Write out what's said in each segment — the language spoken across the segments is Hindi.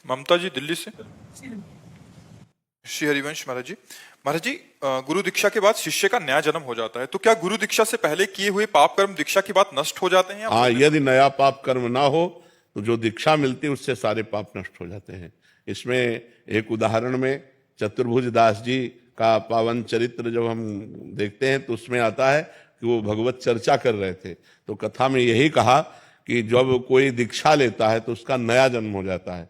ममता जी दिल्ली से। श्री हरिवंश महाराज जी, गुरु दीक्षा के बाद शिष्य का नया जन्म हो जाता है, तो क्या गुरु दीक्षा से पहले किए हुए पाप कर्म दीक्षा के बाद नष्ट हो जाते हैं? हाँ, यदि नया पाप कर्म ना हो तो जो दीक्षा मिलती है उससे सारे पाप नष्ट हो जाते हैं। इसमें एक उदाहरण में चतुर्भुज दास जी का पावन चरित्र जब हम देखते हैं तो उसमें आता है कि वो भगवत चर्चा कर रहे थे, तो कथा में यही कहा कि जब कोई दीक्षा लेता है तो उसका नया जन्म हो जाता है,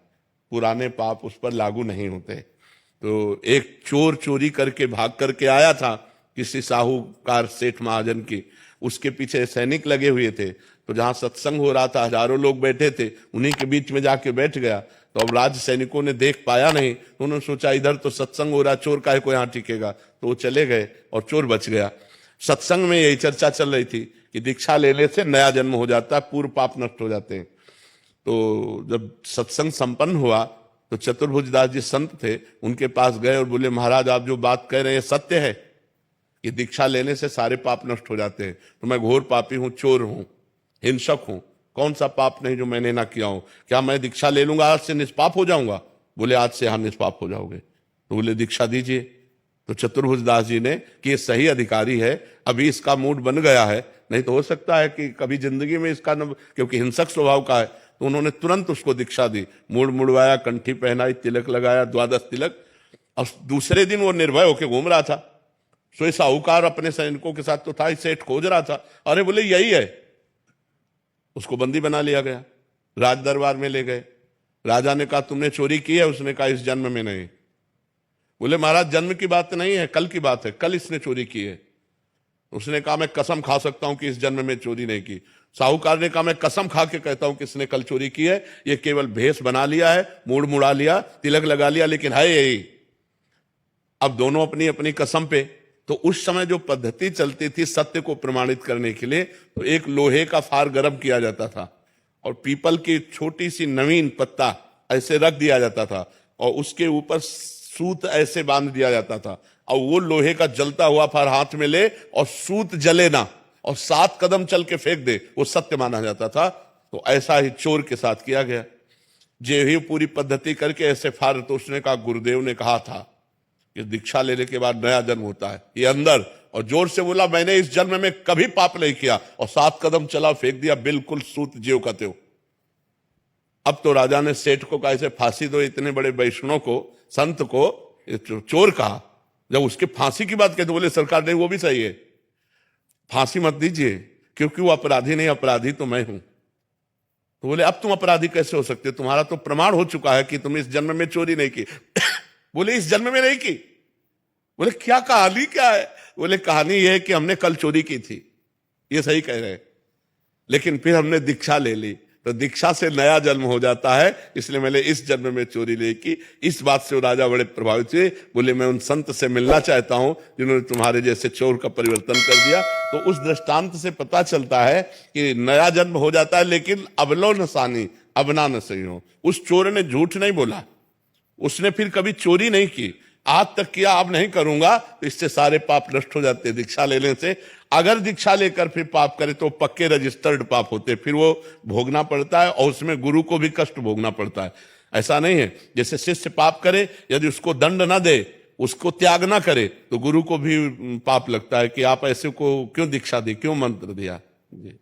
पुराने पाप उस पर लागू नहीं होते। तो एक चोर चोरी करके भाग करके आया था किसी साहूकार सेठ महाजन की, उसके पीछे सैनिक लगे हुए थे, तो जहां सत्संग हो रहा था हजारों लोग बैठे थे, उन्हीं के बीच में जाके बैठ गया। तो अब राज सैनिकों ने देख पाया नहीं, तो उन्होंने सोचा इधर तो सत्संग हो रहा, चोर काहे को यहाँ टिकेगा, तो वो चले गए और चोर बच गया। सत्संग में यही चर्चा चल रही थी कि दीक्षा लेने से नया जन्म हो जाता है, पूर्व पाप नष्ट हो जाते हैं। तो जब सत्संग संपन्न हुआ तो चतुर्भुज दास जी संत थे, उनके पास गए और बोले महाराज आप जो बात कह रहे हैं सत्य है कि दीक्षा लेने से सारे पाप नष्ट हो जाते हैं? तो मैं घोर पापी हूं, चोर हूं, हिंसक हूं, कौन सा पाप नहीं जो मैंने ना किया हूं, क्या मैं दीक्षा ले लूंगा आज से निष्पाप हो जाऊंगा? बोले आज से हाँ निष्पाप हो जाओगे। तो बोले दीक्षा दीजिए। तो चतुर्भुज दास जी ने कि ये सही अधिकारी है, अभी इसका मूड बन गया है, नहीं तो हो सकता है कि कभी जिंदगी में इसका क्योंकि हिंसक स्वभाव का है, तो उन्होंने तुरंत उसको दीक्षा दी, मूड मुड़वाया, कंठी पहनाई, तिलक लगाया, 12 तिलक। और दूसरे दिन वो निर्भय होकर घूम रहा था। सोए साहूकार अपने सैनिकों के साथ तो था, सेठ खोज रहा था, अरे बोले यही है। उसको बंदी बना लिया गया, राज दरबार में ले गए। राजा ने कहा तुमने चोरी की है? उसने कहा इस जन्म में नहीं। बोले महाराज जन्म की बात नहीं है, कल की बात है, कल इसने चोरी की है। उसने कहा मैं कसम खा सकता हूं कि इस जन्म में चोरी नहीं की। साहूकार ने कहा मैं कसम खा के कहता हूं कि इसने कल चोरी की है, ये केवल भेष बना लिया है, मूड मुड़ा लिया, तिलक लगा लिया, लेकिन है यही। अब दोनों अपनी अपनी कसम पे। तो उस समय जो पद्धति चलती थी सत्य को प्रमाणित करने के लिए, तो एक लोहे का फार गर्म किया जाता था और पीपल की छोटी सी नवीन पत्ता ऐसे रख दिया जाता था और उसके ऊपर सूत ऐसे बांध दिया जाता था, और वो लोहे का जलता हुआ फार हाथ में ले और सूत जले ना और 7 कदम चल के फेंक दे, वो सत्य माना जाता था। तो ऐसा ही चोर के साथ किया गया। जे ही पूरी पद्धति करके ऐसे फार, तो उसने कहा गुरुदेव ने कहा था कि दीक्षा लेने के बाद नया जन्म होता है, ये अंदर, और जोर से बोला मैंने इस जन्म में कभी पाप नहीं किया, और 7 कदम चला, फेंक दिया, बिल्कुल सूत ज्यों का त्यों। अब तो राजा ने सेठ को कहा इसे फांसी दो, इतने बड़े वैष्णव को, संत को चोर कहा। जब उसके फांसी की बात कहते तो बोले सरकार नहीं वो भी सही है, फांसी मत दीजिए क्योंकि वो अपराधी नहीं, अपराधी तो मैं हूं। तो बोले अब तुम अपराधी कैसे हो सकते, तुम्हारा तो प्रमाण हो चुका है कि तुम इस जन्म में चोरी नहीं की। बोले इस जन्म में नहीं की? बोले क्या कहानी क्या है? बोले कहानी यह है कि हमने कल चोरी की थी। ये सही कह रहे हैं, लेकिन फिर हमने दीक्षा ले ली, तो दीक्षा से नया जन्म हो जाता है, इसलिए मैंने इस जन्म में चोरी नहीं की। इस बात से राजा बड़े प्रभावित हुए, बोले मैं उन संत से मिलना चाहता हूं जिन्होंने तुम्हारे जैसे चोर का परिवर्तन कर दिया। तो उस दृष्टांत से पता चलता है कि नया जन्म हो जाता है, लेकिन अबलो न सानी अबना न सही हो। उस चोर ने झूठ नहीं बोला, उसने फिर कभी चोरी नहीं की, आज तक किया, अब नहीं करूंगा, तो इससे सारे पाप नष्ट हो जाते हैं दीक्षा लेने से। अगर दीक्षा लेकर फिर पाप करे तो पक्के रजिस्टर्ड पाप होते, फिर वो भोगना पड़ता है और उसमें गुरु को भी कष्ट भोगना पड़ता है। ऐसा नहीं है जैसे शिष्य पाप करे, यदि उसको दंड ना दे, उसको त्याग ना करे, तो गुरु को भी पाप लगता है कि आप ऐसे को क्यों दीक्षा दी, क्यों मंत्र दिया। जी।